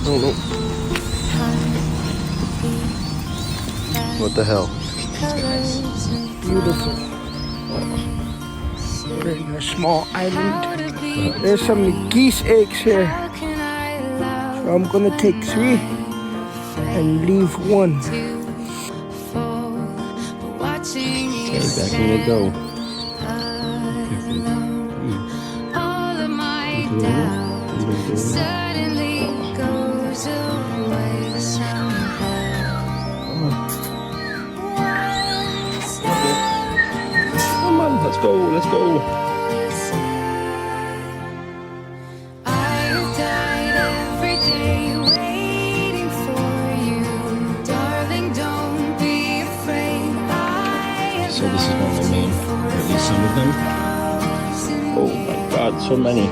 don't know. What the hell? Beautiful. We're in a small island. There's some geese eggs here. So I'm gonna take 3 and leave 1. Okay, back in they go. Come on, let's go, let's go. So this is one of the main, or at least some of them. Oh my god, so many.